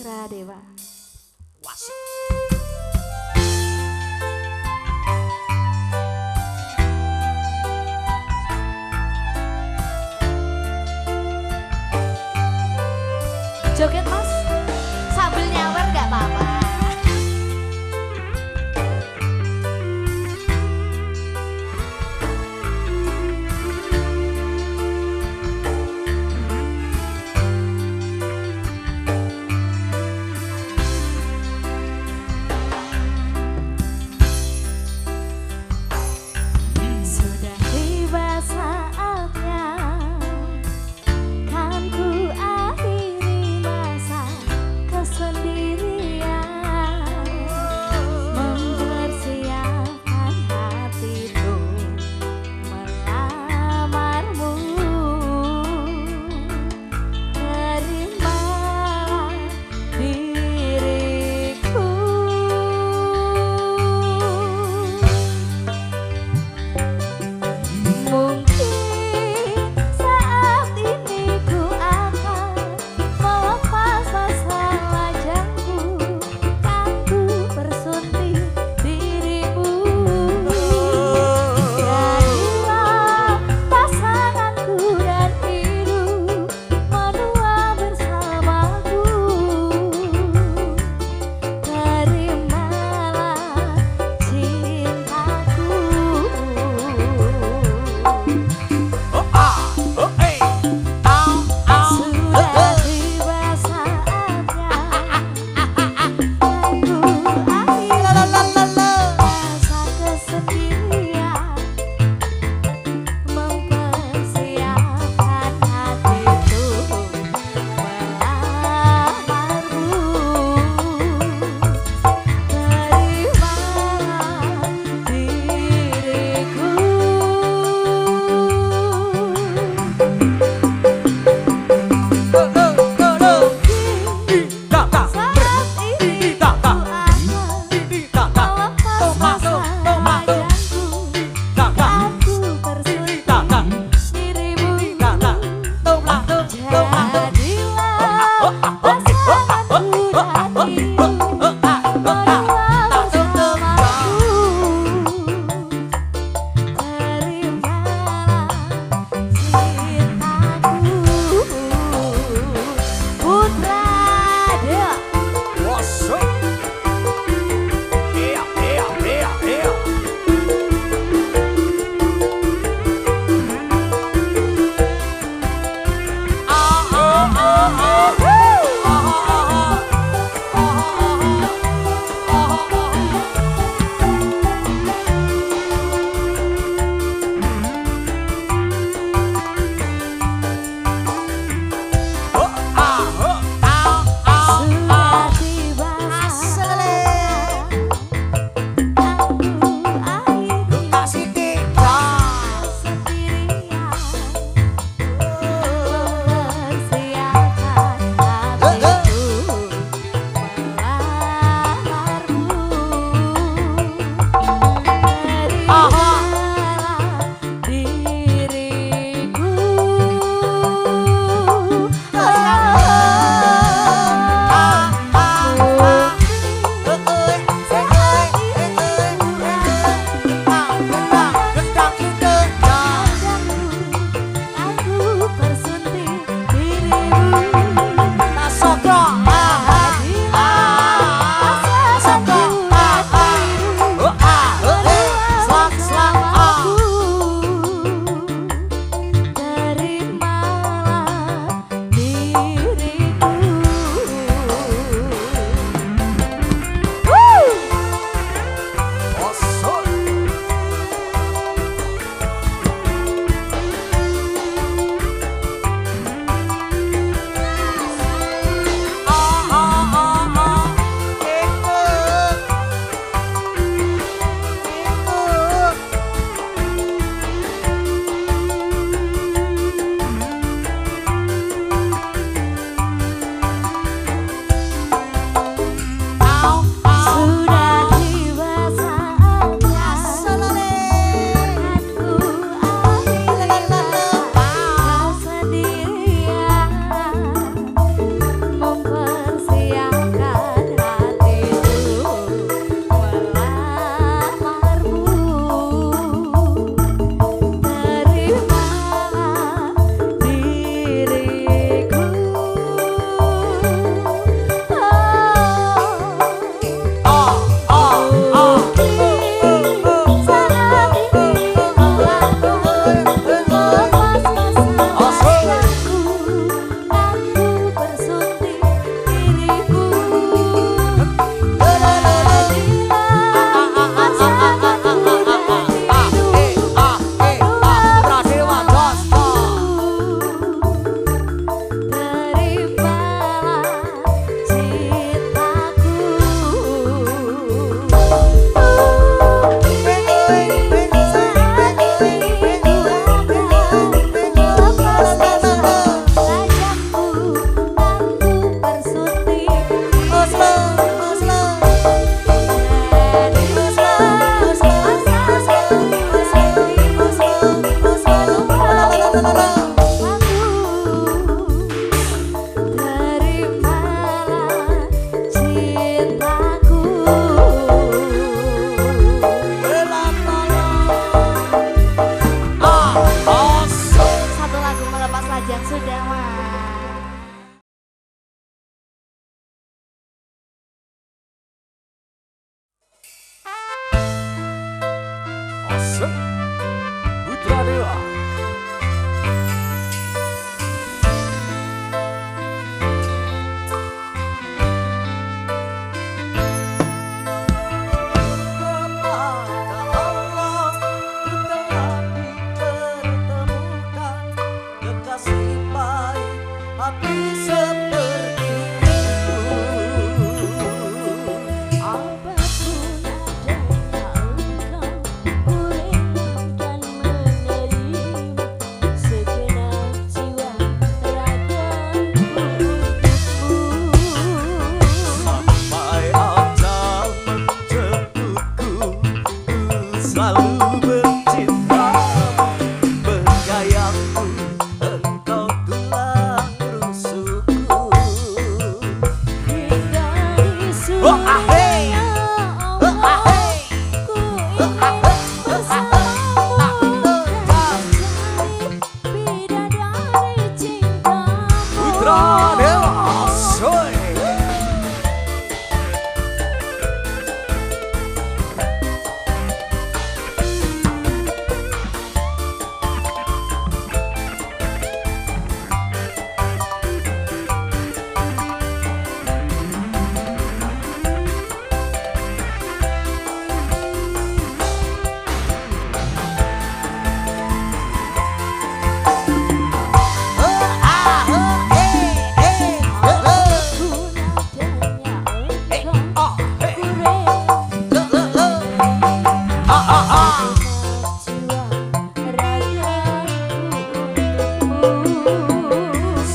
Radewa. Was. Joget mas, sambil nyawer gak apa-apa. mati seperti itu. Apapun adanya engkau, ku rela dan menerima segenap jiwa ragaku untukmu. Sampai ajal menjemputku, ku selalu mencintamu. Bergayamu, engkau tulang rusukku. Hingga di Oh, ahey! surga Oh, ahey! ku ingin bersamamu dan menjadi bidadari cintamu. Putra Dewa Soy.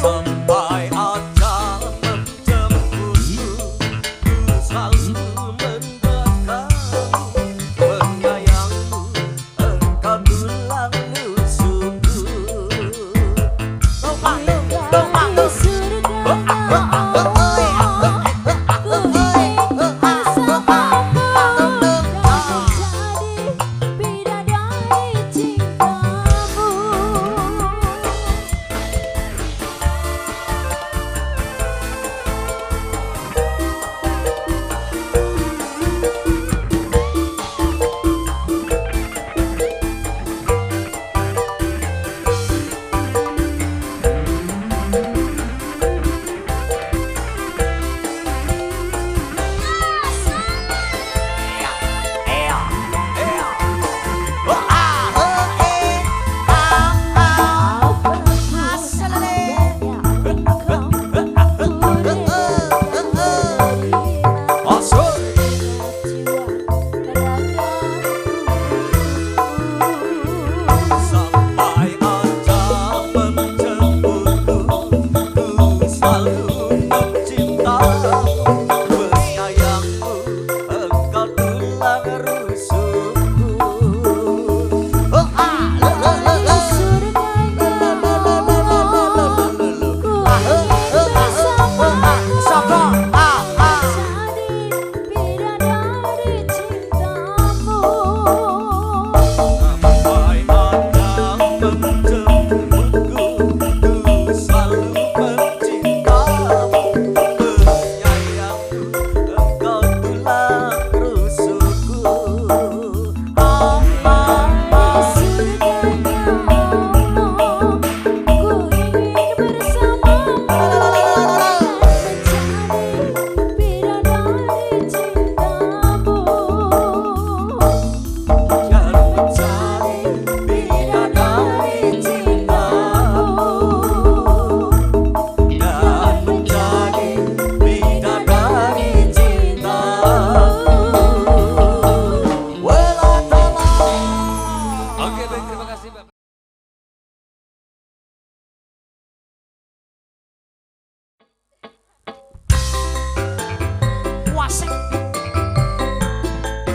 Sampai ajal menjemputku, ku selalu mendoakanmu. Penyayangmu, engkau tulang rusukku. Sampai ajal menjemputku, ku selalu mencintamu. Penyayangmu, engkau tulang rusukku. Oh, sampai ajal menjemputku, ku selalu mencintamu. Penyayangmu, engkau tulang rusukku. Dan mencari bidadari cintamu. Dan menjadi bidadari cintamu. Welatala. Oke, baik, terima kasih Bapak. Wasik.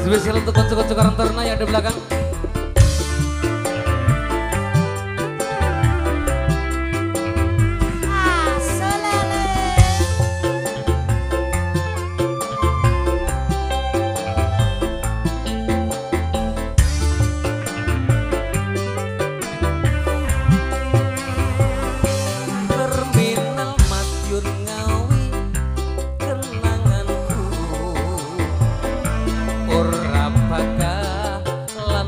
Spesial untuk konco-konco Karang Taruna yang ada di belakang. Terminal Madiun Ngawi, kenanganku ora bakalan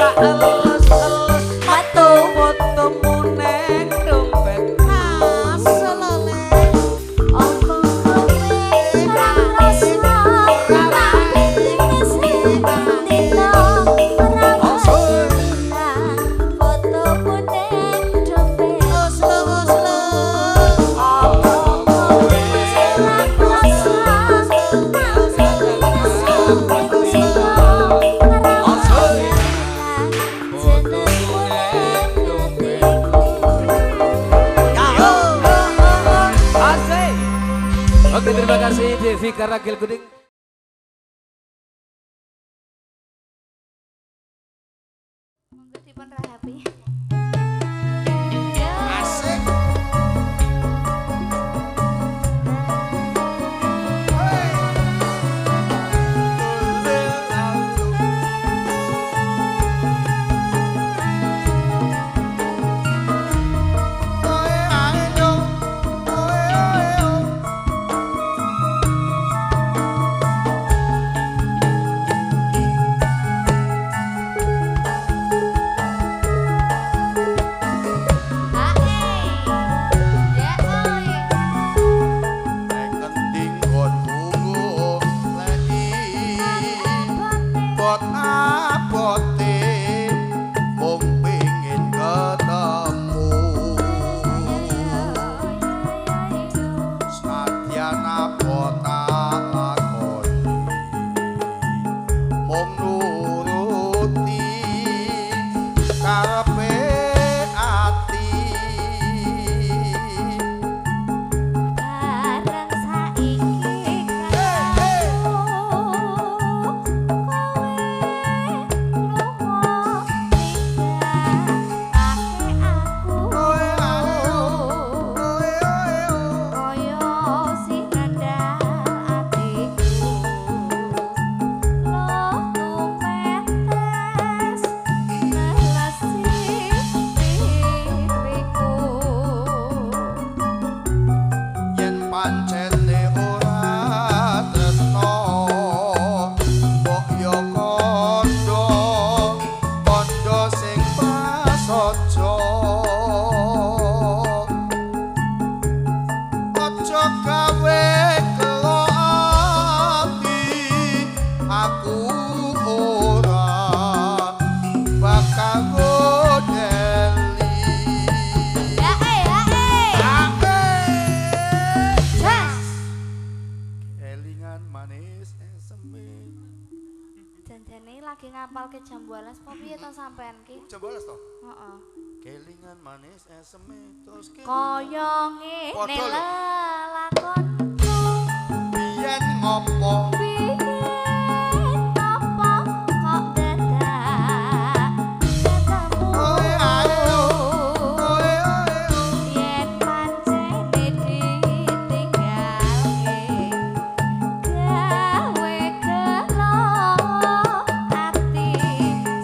tak elus-elus metu fotomu neng dompet Selele opo kowe ora rasa dino foto kuning dompet opo kowe ora Asik. Oke, terima kasih Devi Karagil Kuning. monggo dipun rahapi. Asik. lagi ngapal ke jam 12 po piye to sampean ki? Jam 12 to? Heeh. Kelingan manis eseme terus Kaya ngene Padha lho. lelakonku. biyen ngopo Biyen apa kok dadak ketemu? Oe ayo, oe oe Yen pancene ditinggalke gawe gelo ati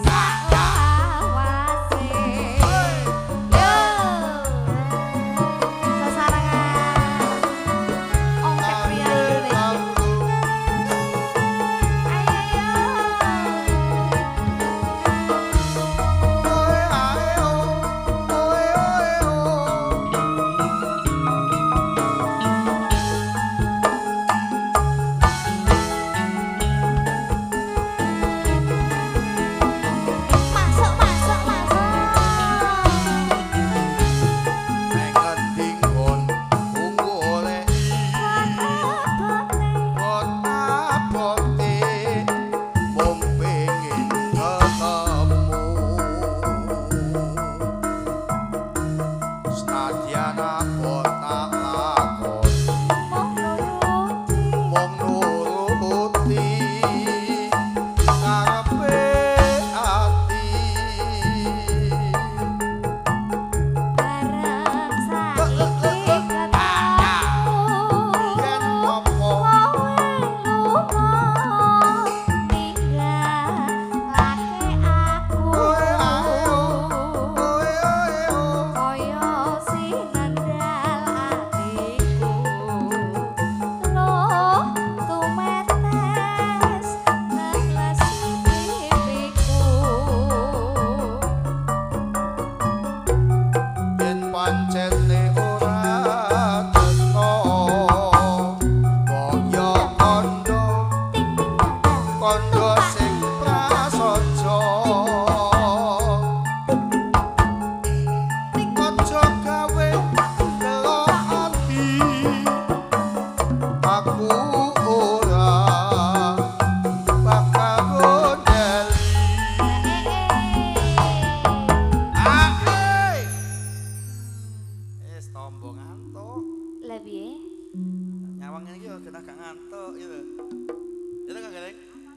salawase. Yo sasarangan Ongkek pria Indonesia.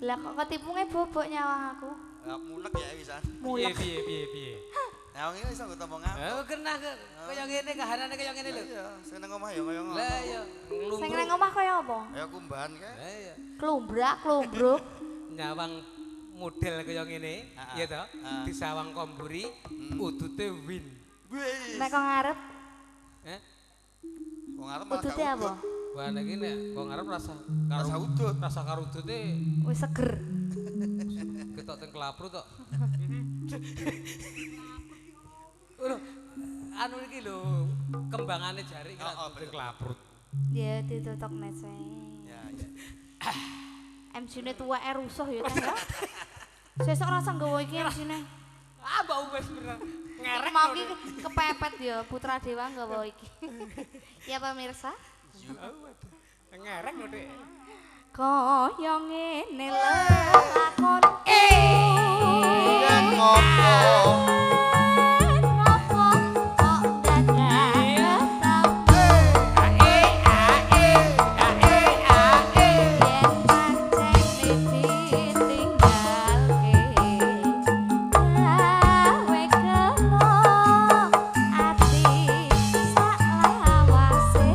Lah kok ketipunge bobok nyawang aku. Ya mulek ya pisan. Piye Mulek. piye. Ya wong iki iso nggo tombo ngapa. Oh, kena kaya ngene kahanane kaya ngene lho. Iya, sing nang omah ya kaya ngono. Lah ya Sing nang omah kaya apa? Ya kumbahan kae. Lah ya Klumbrak, klumbruk. nyawang model kaya ngene, iya toh? Disawang komburi, udute win. Wis. Nek kok ngarep Eh? Wong arep malah udute gak apa? udut. Wah nek iki nek kok ngarep rasa Rasa udut. Rasa karo udute Wis seger. ketok teng kelapru tok. Lho, anu iki lho, kembangane jari Oh, kan teng bener. kelapru. Ya ditutuk nese. Ya ya. MC-ne tuweke rusuh ya kan ya. Sesuk rasa nggawa iki MC-ne. Ah, mbak wis bener. Ngerek mau iki kepepet ya Putra Dewa nggawa iki. Ya pemirsa. Ngerek lho, Dik. Kaya ngene lakon Yen ngopo ngopo kok dadak yen pancen ditinggalke gawe kelo ati sak lawase.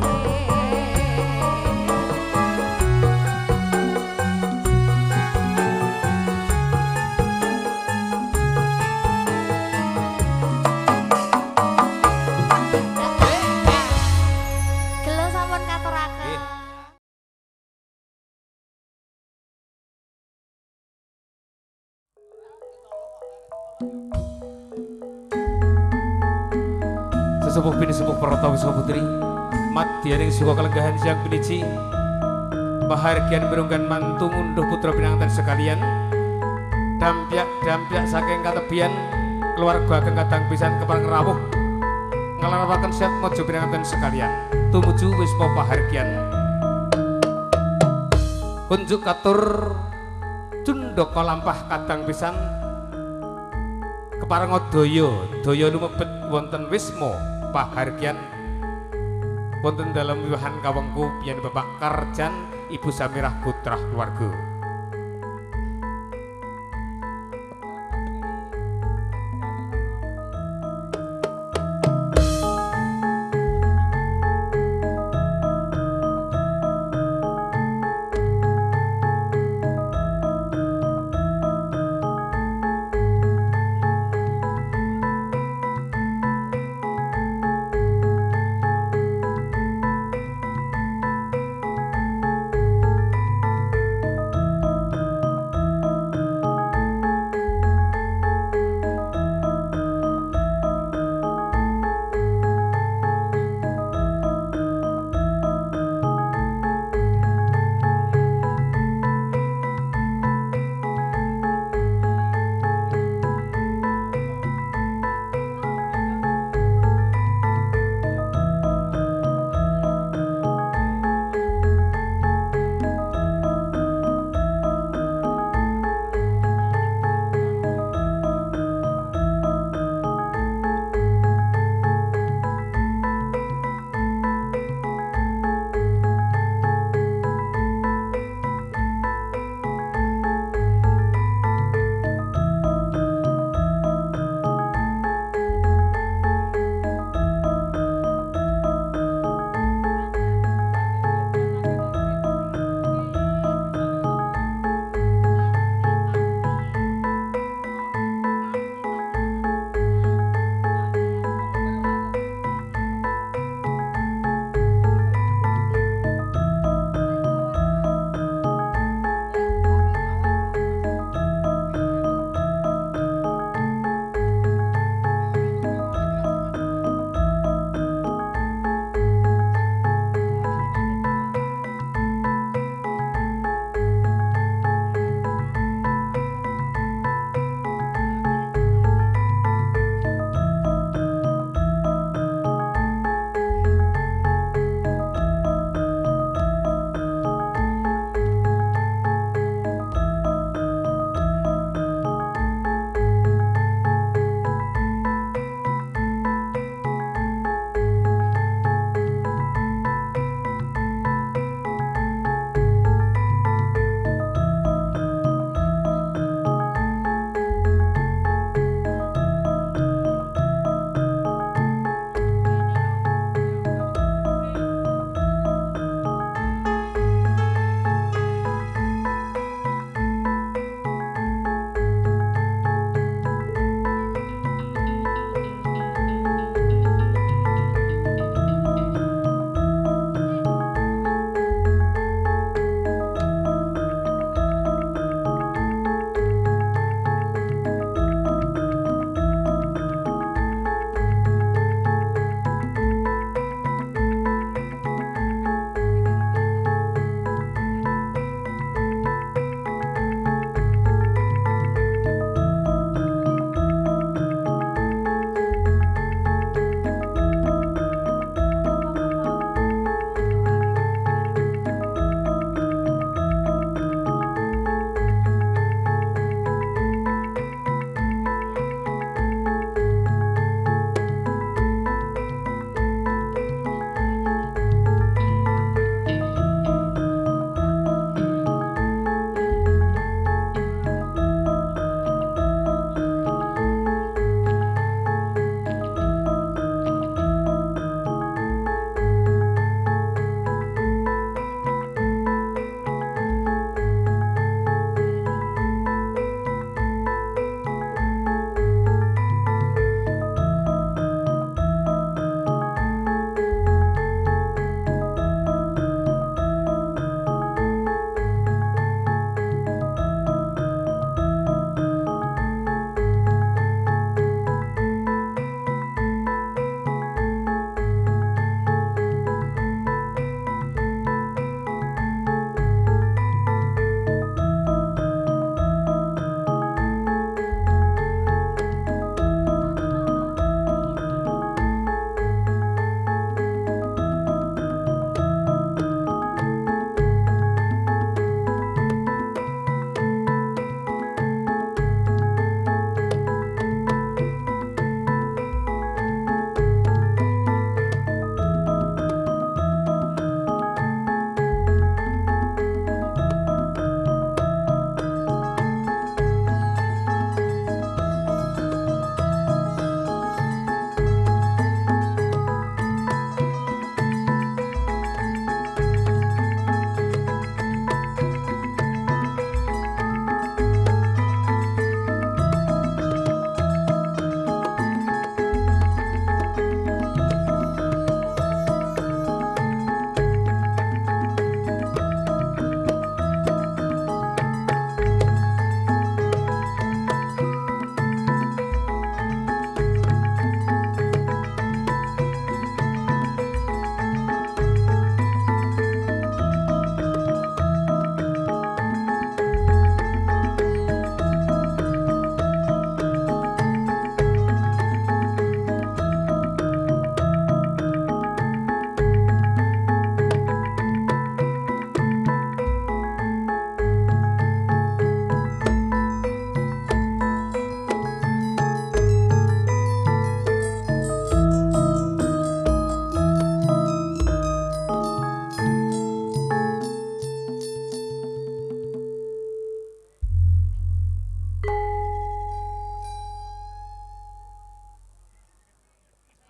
Gelo sampun katuraken. Sesepuh bini sepuh peratawi sepuh putri Madyaning suka kelenggahan siang binici Bahagian berunggan mantu ngunduh putra binangtan sekalian Dampyak saking katebian Keluarga ageng kadang pisan kepareng rawuh Ngelarapaken siap mojo binangtan sekalian Tumuju wispa bahagian Kunjuk katur Cundaka lampah kadang pisan Kepareng daya lumebet wonten wisma pahargyan wonten dalam wiwahan kawengku piyan Bapak Karjan Ibu Samirah putra keluarga.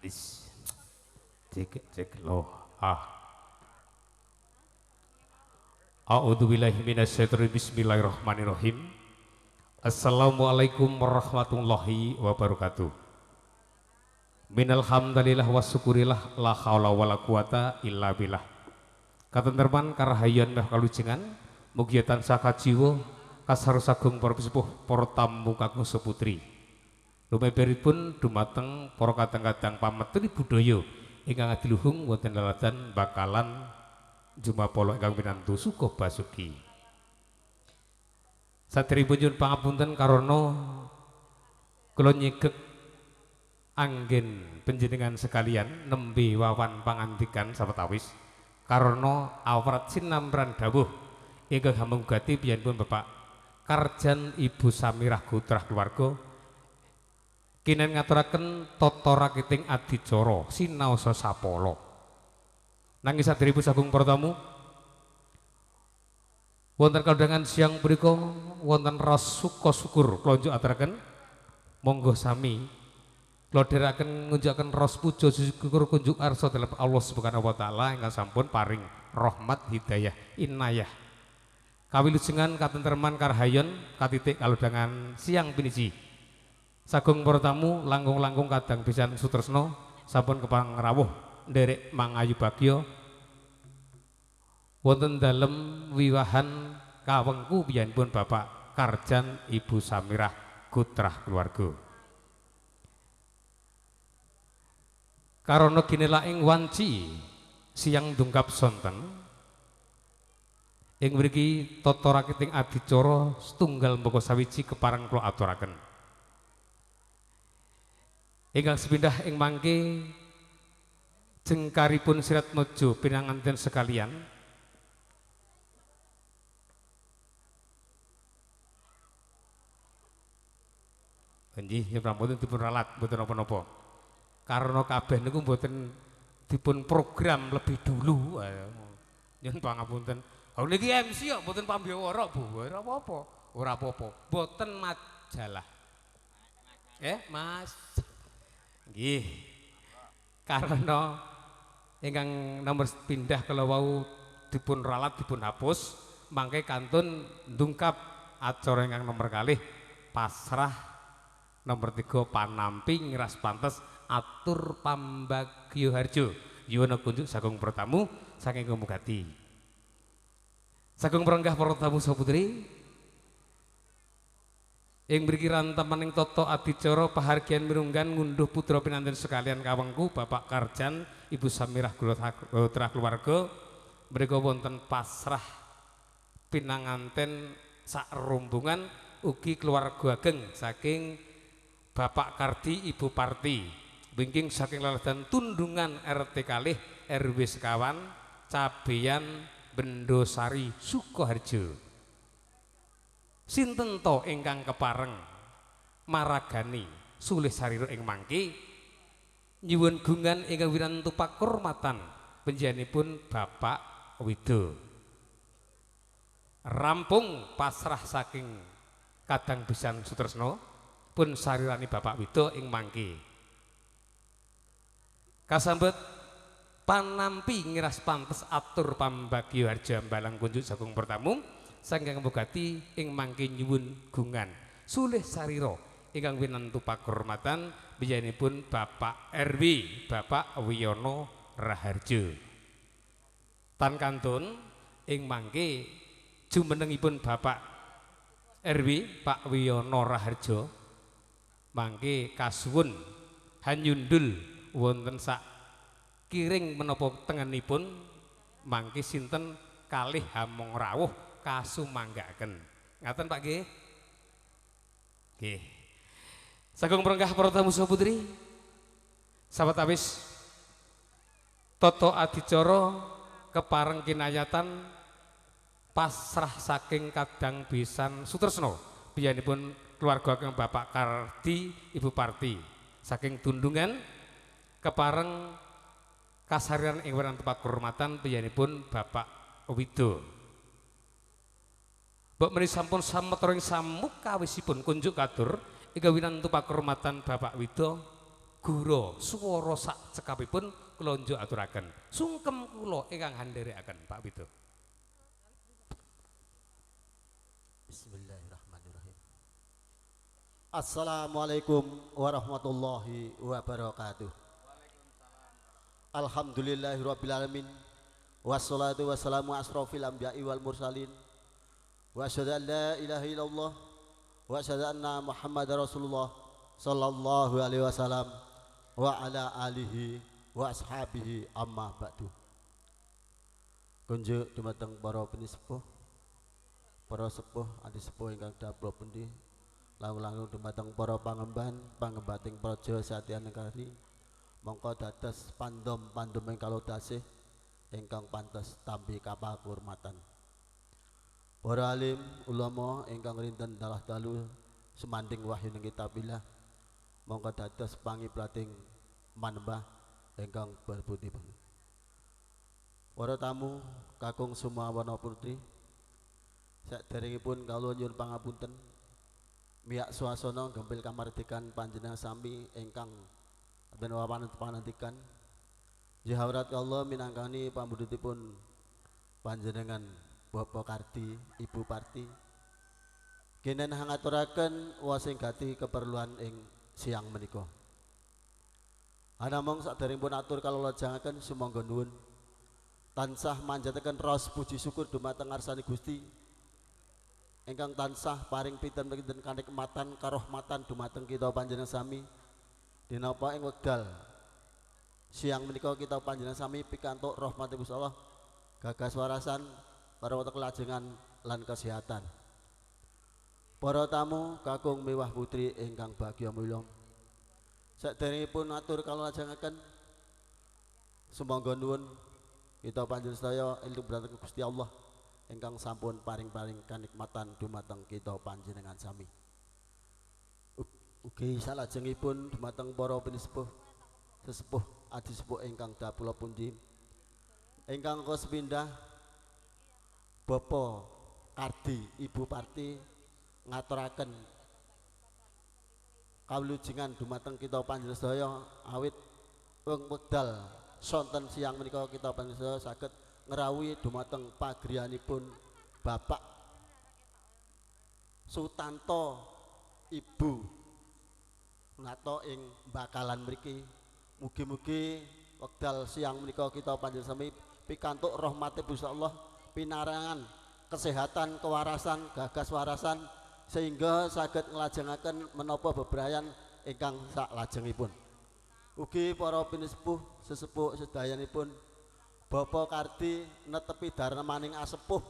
Is cek loh. A'udzubillahi minasyaitonir bismillahirrahmanirrahim. Assalamualaikum warahmatullahi wabarakatuh. Minal hamdalillah wa syukurillah la haula wala quwata illa billah. Katenterman karahayan meh kalujengan mugi tansah kajiwa kasarsagung para sepuh para tamu kakung seputri. Lumeberipun dumateng para kadang-kadang pametri budaya ingkang adiluhung wonten laladan bakalan jumapala ingkang pinantu suka basuki. Saderengipun nyuwun pangapunten karana kula nyegek anggen panjenengan sekalian nembe wawan pangandikan sawetawis karana awrat sinamran dawuh ingkang hamugati piyambun Bapak Karjan Ibu Samirah Gutrah keluarga kinen ngaturaken tata rakiting adicara sinaosa sapala. Nanging saderengipun sagung para tamu wonten kalungan siang punika wonten ras suka syukur kula aturaken monggo sami kula dherekaken ngunjukaken ras puja syukur kunjuk arsa dalem Allah Subhanahu wa taala ingkang sampun paring rahmat hidayah inayah kawilujengan katentreman karahayon katitik kalungan siang piniji. Sagung para tamu langkung-langkung kadang pisan sutresna sampun kepangrawuh nderek mangayu bagya wonten dalem wiwahan kawengku piyambun Bapak Karjan Ibu Samirah Gutrah keluarga. Karana ginelaing wanci siang dungkap sonten ing mriki tata rakiting adicara setunggal mbaka sawiji kepareng kula aturaken. Ingkang sepindah ing mangke jengkaripun sirat mojo pinanganten sekalian nggih ya mboten dipun ralat mboten napa-napa karena kabeh niku mboten dipun program lebih dulu nyuwun pangapunten. Oh niki MC kok mboten pambiwara Bu ora apa-apa mboten majalah Mas nggih karena ingkang nomor pindah kalau wau dipun ralat dipun hapus mangke kantun ndungkap acara ingkang nomor kalih pasrah nomor 3 panampi ngiras pantes atur pambagyo harjo yuwana kunjuk sagung pertamu saking kumugati sagung perenggah para tamu saputri ing mriki rantemening tata adicara pahargyan mirunggan ngunduh putra pinanten sekalian kawengku Bapak Karjan Ibu Samirah Gutrah keluarga mriku wonten pasrah pinanganten sak rombongan ugi keluarga ageng saking Bapak Kardi Ibu Parti bingking saking laladan Tundungan RT kalih RW sekawan Cabean Bendosari Sukoharjo. Sinten to ingkang kepareng maragani sulih sarira ing mangke nyuwun gungan ingkang wirantu pakurmatan panjenenganipun Bapak Wido. Rampung pasrah saking kadang pisan sutresna pun sarirani Bapak Wido ing mangke. Kasambet panampi ngiras pantes atur pambagyo harja balang kunjuk sagung pertamu saking mbogati ing mangke nyuwun gungan sulih sarira ingkang winantu pakurmatan biyanipun Bapak RW Bapak Wiyono Raharjo. Tan kantun ing mangke jumenengipun Bapak RW Pak Wiyono Raharjo mangke kasuwun hanyundul wonten sak kiring menapa tengenipun mangke sinten kalih hamong rawuh kasumanggaken ngaten Pak nggih nggih sagung prenggah para tamu saha putri sawetawis tata adicara kepareng kinayatan pasrah saking kadang pisan sutresna biyanipun keluarga kang Bapak Kardi Ibu Parti saking Tundungan kepareng kasarian ing werangan tempat kehormatan biyanipun Bapak Wido. Mbok menika sampun sametara ing samukawisipun kunjuk kadur ingkang winantu pakurmatan Bapak Wido gura swara sak cekapipun kula njuk aturaken. Sungkem kula ingkang handherekaken Pak Widodo. Bismillahirrahmanirrahim. Assalamualaikum warahmatullahi wabarakatuh. Alhamdulillahirabbil alamin. Wassalatu wassalamu asrofil anbiya'i wal mursalin. Wa asyhadu an la ilaha illallah wa asyhadu anna Muhammadar Rasulullah sallallahu alaihi wasallam wa ala alihi wa ashabihi amma ba'du. Kunjuk dumateng para penisepuh, para sepuh, adi sepuh ingkang dapur pundi, langkung dumateng para pangemban, pangembating praja satian negari, mongko dados pandom-pandom ing kalodasih ingkang pantes tampi kapakurmatan. Para alim ulama ingkang rinten dalah dalu semanding wahyu ning kitabillah, mongko dados pangiplating manembah ingkang berbudi. Para tamu kakung semua wana putri, saderengipun kawula nyuwun pangapunten miyak swasana gempil kamardikan panjenengan sami ingkang ben panantikan jihawrat Allah minangkani pambudutipun panjenengan Bapak Kardi, Ibu Parti kenen ngaturaken wasing gati keperluan ing siang menika. Anamung saderengipun atur kalolajangaken sumangga nuwun tansah manjataken raos puji syukur dumateng ngarsane Gusti ingkang tansah paring pinten-pinten kanikmatan karahmatan dumateng kita panjenengan sami dinapa ing wekdal siang menika kita panjenengan sami pikantuk rahmatipun Allah gagas warasan para wonten kelajengan lan kesehatan. Para tamu kakung mewah putri ingkang bahagia mulya, saderengipun atur kalolajangaken sumangga nuwun kita panjenengan sedaya ilmu dhateng Gusti Allah ingkang sampun paring-paring kanikmatan dumateng kita panjenengan sami. Ugi salajengipun dumateng para penisepuh sesepuh adi sepuh ingkang dapula pundi ingkang kesepindah Bapak Kardi, Ibu Parti ngaturaken kawilujingan dumateng kita panjenengan sedaya awit wong wekdal sonten siang menika kita panjenengan sedaya saged ngrawuhi dumateng pagriyanipun Bapak Sutanto Ibu ngato ing bakalan mriki. Mugi-mugi wekdal siang menika kita panjenengan sami pikantuk rahmatipun Allah, pinarangan kesehatan, kewarasan, gagas warasan sehingga saged nglajengaken menapa bebrayan ingkang saklajengipun. Ugi para pinisepuh sesepuh sedayanipun Bapak Kardi netepi darmaning asepuh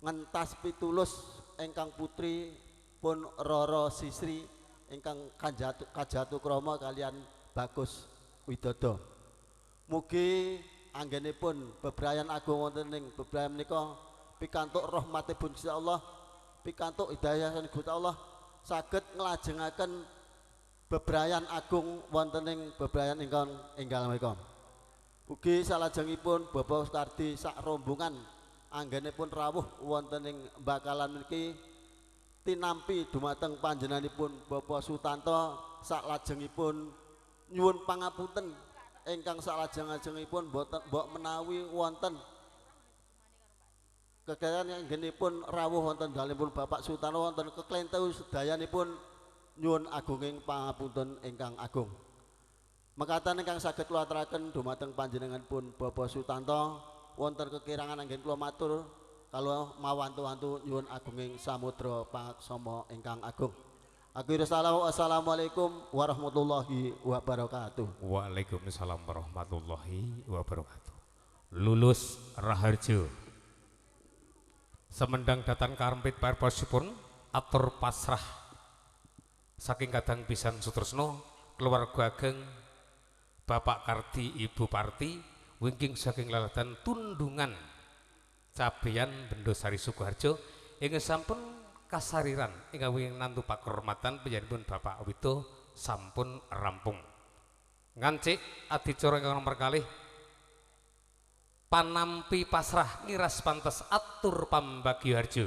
ngentas pitulus ingkang putri pun Roro Sisri ingkang kajatu krama kalian Bagus Widodo. Mugi anggenipun bebrayan agung wonten ing bebrayan menika pikantuk rahmatipun Gusti Allah, pikantuk hidayah saking Gusti Allah saged nglajengaken bebrayan agung wonten ing bebrayan ingkang enggal menika. Ugi salajengipun Bapak Kardi sak rombongan anggenipun rawuh wonten ing bakalan mriki tinampi dumateng panjenenganipun Bapak Sutanto saklajengipun nyuwun pangapunten ingkang salajeng-lajengipun mbok menawi wonten kegiatan anggenipun rawuh wonten dalipun Bapak Sutanto wonten keklentu sedayanipun nyuwun agunging pangapunten ingkang agung. Mekaten ingkang saged kula aturaken dumateng panjenenganipun Bapak Sutanto wonten kekirangan anggen kula matur kalau mawantu-wantu nyuwun agunging samudra pangaksama ingkang agung. Assalamualaikum warahmatullahi wabarakatuh. Waalaikumsalam warahmatullahi wabarakatuh. Lulus Raharjo semendang datang karempit parposipun atur pasrah saking kadang pisan sutresno keluarga ageng Bapak Kardi Ibu Parti wingking saking lalatan tundungan Cabean Bendosari Sukoharjo ingkang sampun kasariran ingkang wingking nantu pakurmatan panjenenganipun Bapak Widodo sampun rampung. Ngancik adicara ingkang nomor kalih panampi pasrah ngiras pantes atur pambagio harjo.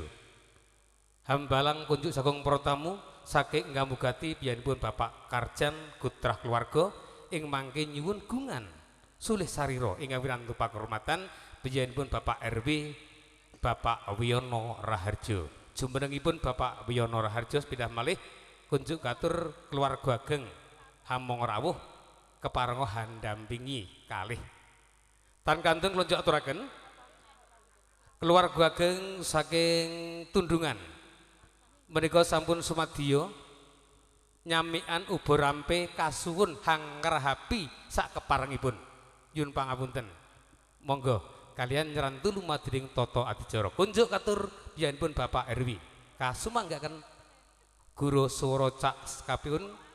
Hambalang kunjuk sagung para tamu saking ngamugati piyambakipun Bapak Karjan Kutrah keluarga ing mangke nyuwun gungan sulih sarira ing wirantu pakurmatan piyambakipun Bapak RW Bapak Wiyono Raharjo. Jumenengipun Bapak Wiyono Raharjo sepindah malih kunjuk katur keluarga ageng Hamong rawuh keparenga handampingi kalih. Tan kantun kula aturaken keluarga ageng saking Tundungan menika sampun sumadya nyamikan uba rampe kasuwun hangrahapi sak keparengipun. Yun pangapunten. Monggo kalian nyerantu lumadring Toto Adicara. Kunjuk katur piyambakipun Bapak RW. Kasumanggaken Guru Swara Cak Kapihun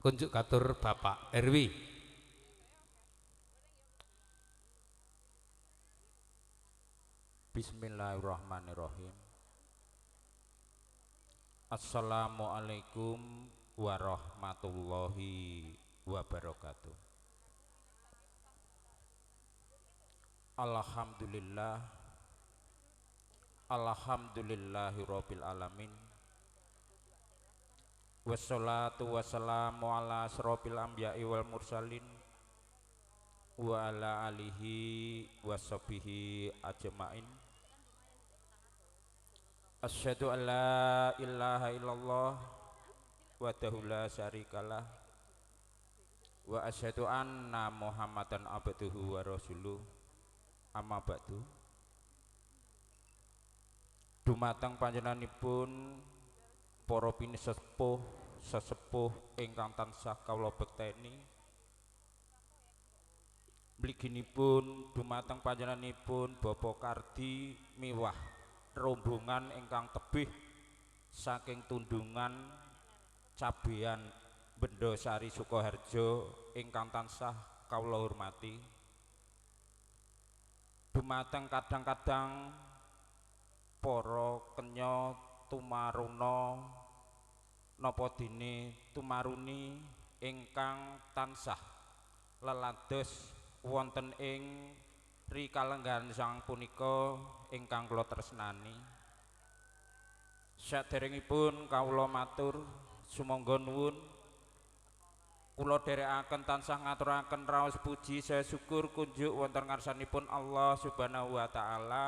kunjuk katur Bapak RW. Bismillahirrahmanirrahim. Assalamualaikum warahmatullahi wabarakatuh. Alhamdulillah. Alhamdulillahirabbil alamin. Wassalatu wassalamu ala asrofil anbiya'i wal mursalin wa ala alihi washabihi ajmain. Asyhadu an la ilaha illallah wahdahu la syarikalah wa asyhadu anna Muhammadan abduhu wa rasuluh. Amma ba'du. Dumateng panjenenganipun para sesepuh ingkang tansah kawula bekteni, mliginipun dumateng panjenenganipun Bapak Kardi miwah rombongan ingkang tebih saking Tundungan Cabean Bendosari Sukoharjo ingkang tansah kawula hormati. Dumateng kadang-kadang para kenya tumaruna napa dene tumaruni ingkang tansah lelados wonten ing rikalenggan sang punika ingkang kula tresnani. Saderengipun kawula matur sumangga nuwun kula dherekaken tansah ngaturaken raos puji saya syukur kunjuk wonten ngarsanipun Allah Subhanahu wa taala.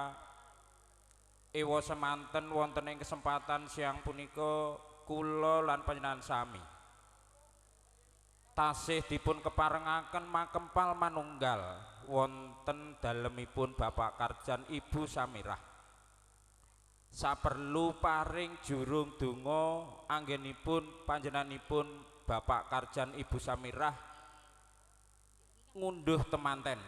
Ewa semanten wonten ing kesempatan siang punika kula lan panjenengan sami tasih dipun keparengaken makempal manunggal wonten dalemipun Bapak Karjan Ibu Samirah. Saperlu paring jurung donga anggenipun panjenenganipun Bapak Karjan Ibu Samirah ngunduh temanten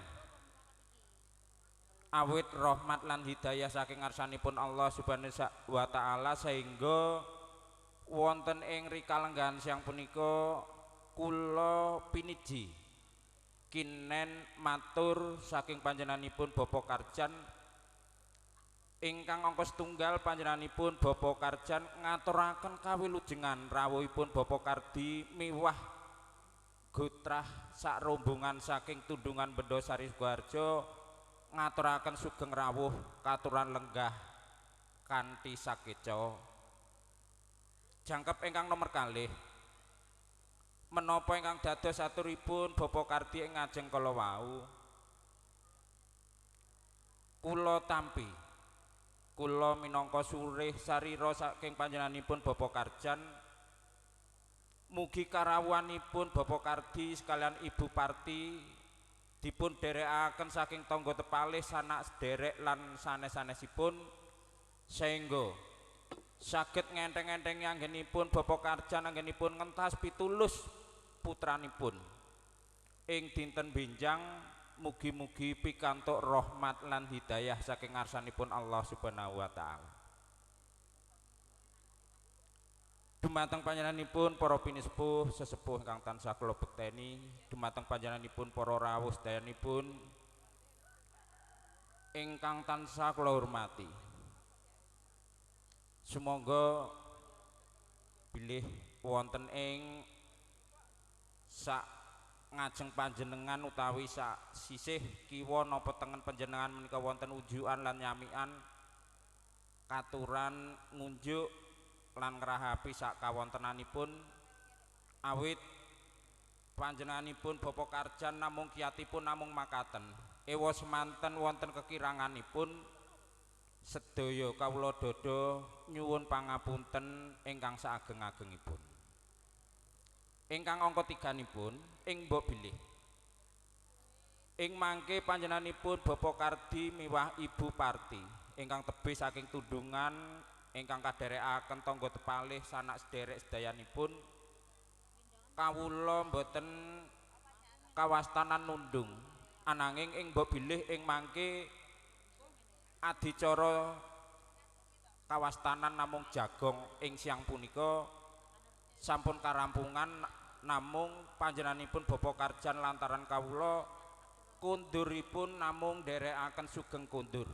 awit rahmat lan hidayah saking ngarsanipun Allah Subhanahu wa taala sehingga wonten ing rikalenggan siang punika kula piniji kinen matur saking panjenenganipun Bapak Karjan ingkang angka setunggal panjenenganipun Bapak Karjan ngaturaken kawilujengan rawuhipun Bapak Kardi miwah Gutrah sak rombongan saking Tundungan Bendosari Sukoharjo ngaturaken sugeng rawuh katuran lenggah kanthi sakeca. Jangkep ingkang nomor kalih menapa ingkang dados aturipun Bapak Kardi ing ngajeng kala wau kula tampi kula minangka surih sarira saking panjenenganipun Bapak Karjan mugi karawuhanipun Bapak Kardi sekalian Ibu Parti dipun dherekaken saking tangga tepalih sanak sederek lan sanes-sanesipun sehingga saged ngenteng-entengi anggenipun Bapak Karjan anggenipun ngentas pitulus putranipun ing dinten benjang mugi-mugi pikantuk rahmat lan hidayah saking ngarsanipun Allah Subhanahu wa taala. Dumateng panjenenganipun para pinisepuh sesepuh ingkang tansah kula bekteni, dumateng panjenenganipun para rawuh sedayanipun ingkang tansah kula hormati. Sumangga bilih wonten ing sak ngajeng panjenengan utawi sak sisih kiwa napa tengen panjenengan menika wonten unjukan lan nyamikan katuran ngunjuk lan ngrahapi sak kawontenanipun awit panjenenganipun Bapak Karjan namung kiyatipun namung makaten. Ewa semanten wonten kekiranganipun sedaya kawula dodo nyuwun pangapunten ingkang saageng-agengipun. Ingkang angka 3-nipun ing mbok bilih. Ing mangke panjenenganipun Bapak Kardi miwah Ibu Parti ingkang tebih saking Tundungan ingkang kadherekaken tangga tepalih sanak sederek sedayanipun kawula mboten kawastanan nundung ananging ing mbok bilih ing mangke adicara kawastanan namung jagong ing siang punika sampun karampungan namung panjenenganipun Bapak Karjan lantaran kawula kunduripun namung nderekaken sugeng kundur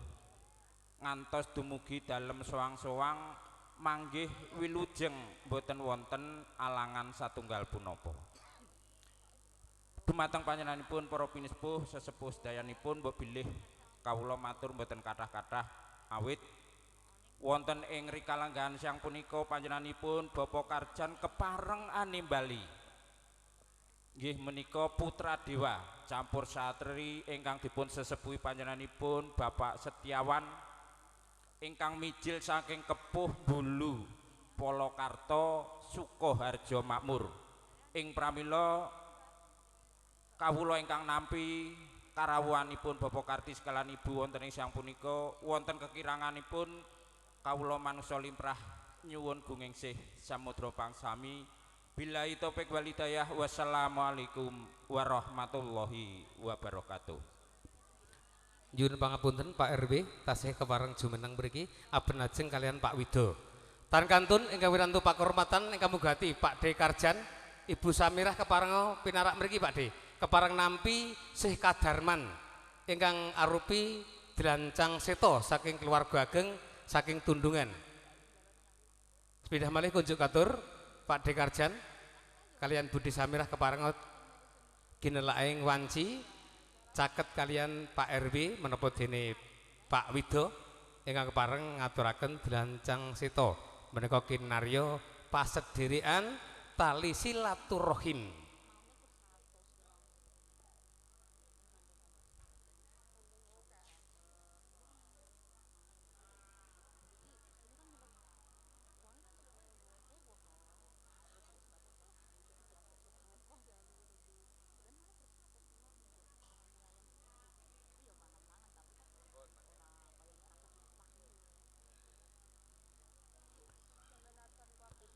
ngantos dumugi dalem soang-soang manggih wilujeng boten wonten alangan satunggal punapa. Dumateng panjenenganipun para pinisepuh sesepuh sedayanipun mbok bilih kawula matur mboten kathah-kathah awit wonten ing rikalenggahan siang punika panjenenganipun Bapak Karjan kepareng animbali nggih menika putra dewa campur satri ingkang dipun sesepuhi panjenenganipun Bapak Setiawan ingkang mijil saking Kepuh Bulu Polokarto Sukoharjo Makmur ing pramila kawula ingkang nampi karawuhanipun Bapak Kardi sekalian ibu wonten ing siang punika wonten kekiranganipun kawula manungsa limrah nyuwun gungingsih samudra pangsami billahi taufik wal hidayah wassalamualaikum warahmatullahi wabarakatuh. Nyuwun pangapunten Pak RW tasih kepareng jumeneng mriki aben ajeng kalian Pak Wido. Tan kantun ingkang wirantu pakurmatan ingkang mugati Pak D Karjan Ibu Samirah kepareng pinarak mriki Pak D. Kepareng nampi Syekh Kadarman ingkang arupi dirancang seto saking keluarga ageng saking Tundungan. Sepindah malih kunjuk katur Pak D Karjan kalian Budi Samirah kepareng ginelaing wanci caket kalian Pak RW menapa dene Pak Wido ingkang kepareng ngaturaken dirancang seto menika kinarya pasedherekan tali silaturahim.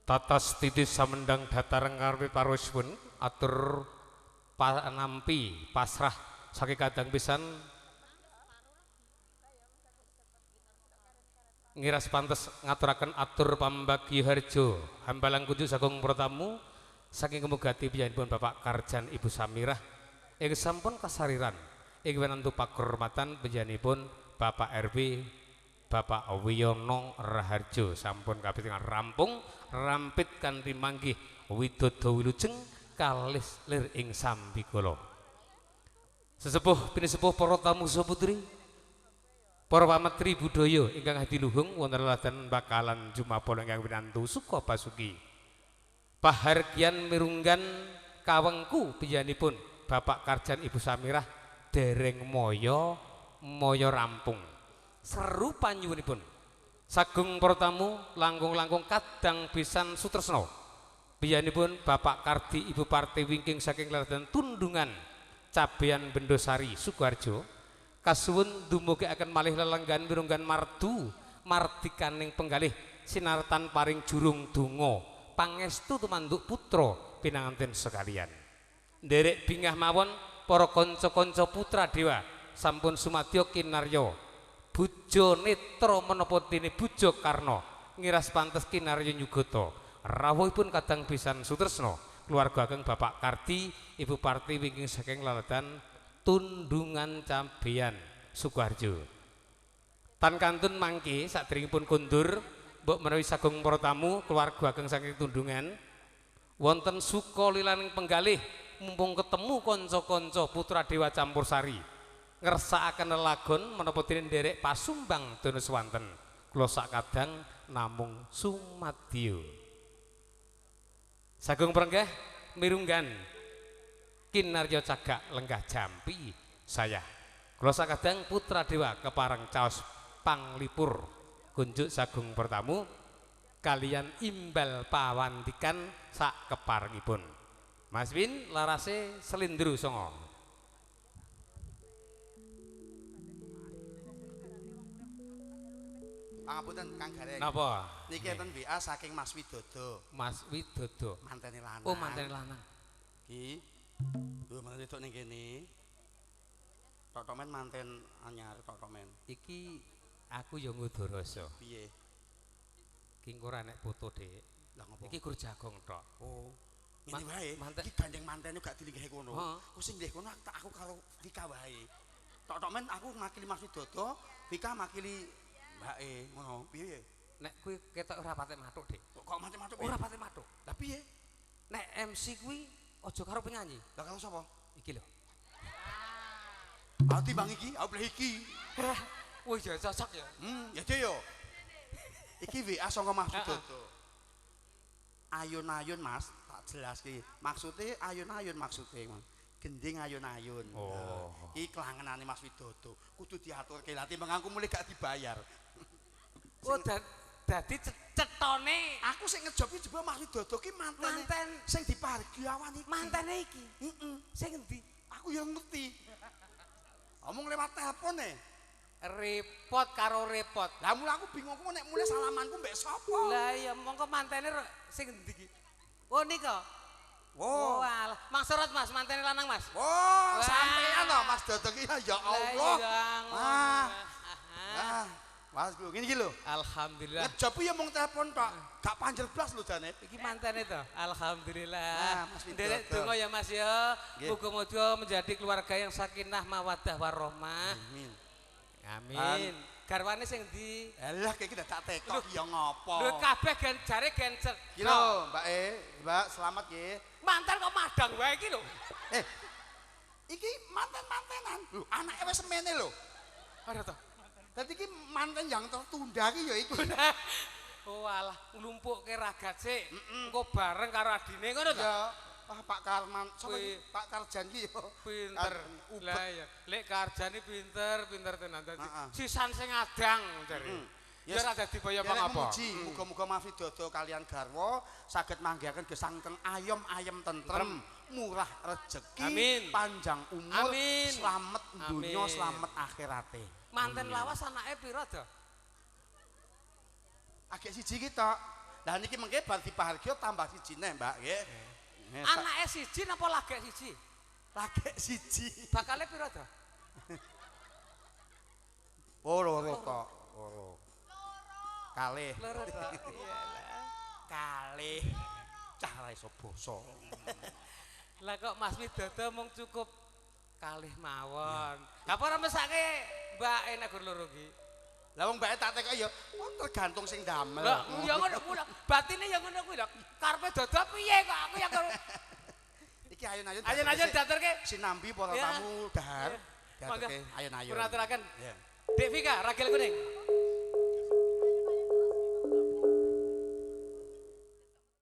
Tatas titis samendang datareng karwi parusipun atur panampi pasrah saking kadang pisan ngiras pantes ngaturaken atur pambagi harjo hambalang kunjuk sagung pratamu saking kemugati piyambakipun Bapak Karjan Ibu Samirah ing sampun kasariran ing wenantu pakurmatan piyambakipun Bapak RW Bapak Wiyono Raharjo sampun kapitingan rampung rampit kanthi manggih widodo wilujeng kalis lir ing sambikala. Sesepuh pinisepuh para tamu saputri para pametri budaya ingkang hadiluhung wonten laladan bakalan jumapala ingkang winantu suka basuki. Pahargyan mirunggan kawengku piyambakipun Bapak Karjan Ibu Samirah dereng moyo rampung. Seru panyuwunipun sagung para tamu langkung-langkung kadang pisan sutresna piyambakipun Bapak Kardi Ibu Parti wingking saking laladan Tundungan Cabean Bendosari Sukoharjo kasuwun dumugikaken malih lelenggan mirunggan mardu mardikaning penggalih sinartan paring jurung donga pangestu tumanduk putra pinanganten sekalian nderek bingah mawon para kanca-kanca putra dewa sampun sumadya kinarya Bujo Netra menapa dene Bujo Karna ngiras pantes kinarya nyugata rawuhipun kadang pisan sutresna keluarga ageng Bapak Kardi Ibu Parti wingking saking laladan Tundungan Cabean Sukoharjo. Tan kantun mangke sadèrèngipun kundur mbok menawi sagung para tamu keluarga ageng saking Tundungan wonten suka lilaning penggalih mumpung ketemu kanca-kanca putra dewa campursari ngersakaken lelagon menapa dene nderek pasumbang dono swanten kula sakadang namung sumadyo. Sagung prenggeh mirunggan kinarya cagak lenggah jampi saya. Kula sakadang putra dewa kepareng caos panglipur kunjuk sagung bertamu kalian imbal pawantikan sak keparengipun. Mas Win larase selindru songo. Pangapunten Kang Gareng. Napa? Niki enten WA saking Mas Widodo. Mas Widodo. Mantene lanang. Oh, mantene lanang. Iki. Lho mantene wedok ning kene. Totomen manten anyar totomen. Iki aku ya ngudurasa. Piye? Ki engko ora nek foto, Dik. Lah ngopo? Iki gur jagung tok. Oh. Ngene wae. manten- Iki gandeng mantene gak dilinggahe kono. Heeh. Ku sing nggih kono aku karo Vika wae. Totomen aku makili Mas Widodo, Vika makili mbake ngono. Piye? Nek kuwi ketok ora patek mathuk, Dik. Kok mati-mati Ora patek mathuk. Lah piye? Nek MC kuwi aja karo penyanyi. Lah karo sapa? Iki lho. Aku timbang iki, aku pilih iki. Wih, ya cocok ya. Ya deh yo. Iki WA saka Mas Widodo. Ayun-ayun Mas, tak jelaske. Maksude ayun-ayun maksude. Gending ayun-ayun. Oh. Iki kelangenane Mas Widodo. Kudu diaturke lah timbang aku mulih gak dibayar. Oh, dadi cetone Aku sing ngejob iki jebul Mas Widodo ki mantene. manten Sing dipahargi awan iki. mantene iki. Heeh. Sing endi? Aku ya ngerti. Omong lewat telepon Repot karo repot. Lah mula aku bingung ku nek mulai salamanku mbek sapa. Lah ya mongko mantene sing endi iki? Oh nika. Oh. Alah, Mas Sorot Mas, mantene lanang Mas. Oh, Wah. sampean to Mas Dodo ki ya Allah. Ah. Ah, Mas lho ngene iki lho. Alhamdulillah. Ngejob ya mung telepon tok. Gak panjer blas lho jane. Iki mantene to. Alhamdulillah. Nah, Mas Widodo. Nderek donga ya Mas ya. Nggih. Muga-muga menjadi keluarga yang sakinah mawaddah warahmah. Amin. Amin. Garwane sing ndi? Alah iki tak tekok ya ngopo. Lho kabeh jare gencet. Iki lho, Mbak selamat nggih. Mantan kok madang wae iki lho. Iki manten-mantenan. Lho, anake wis semene lho. Ora to. Dadi iki manten yang tertunda iki ya iku. Oh alah, nglumpukke ragat sik. Engko bareng karo adine ngono to. Ya, Pak Karman, sapa Kuwi- iki? Pak Karjan ki yo. Pinter. Ubet. Lah ya, lek Karjani pinter tenan dadi. Heeh. Sisan sing adang jare. Ya ora dadi boyo apa-apa. Muga-muga Mas Widodo kalian garwa saged manggihaken gesang teng ayem-ayem tentrem, murah rejeki, Amin. panjang umur, Amin. slamet dunya, Amin. slamet akhirate. Manten lawas anake pira to? Agek siji ki tok. Lah niki mengke bar dipahargya tambah siji neh, Mbak, nggih. Anake siji napa lagek siji? Lagek siji. Bakale pira to? Oh, loro tok. Loro. Kalih. Loro to. Iyalah. Kalih. Cah ra iso basa. Lah kok Mas Widodo mung cukup kalih mawon. Apa ora mesake Mbak enak gur loro iki? Lah wong mbake tak tekok ya, tergantung sing damel. Lah ya ngono kuwi lho. Batine ya ngono kuwi lho. Karepe dodo piye kok aku ya karo Iki ayun-ayun. ayun-ayun diaturke. Sinambi para Ya. tamu dahar. Monggo. Diaturke ayun-ayun. Pun aturaken. Ya. Dek Vika, ragil kuning.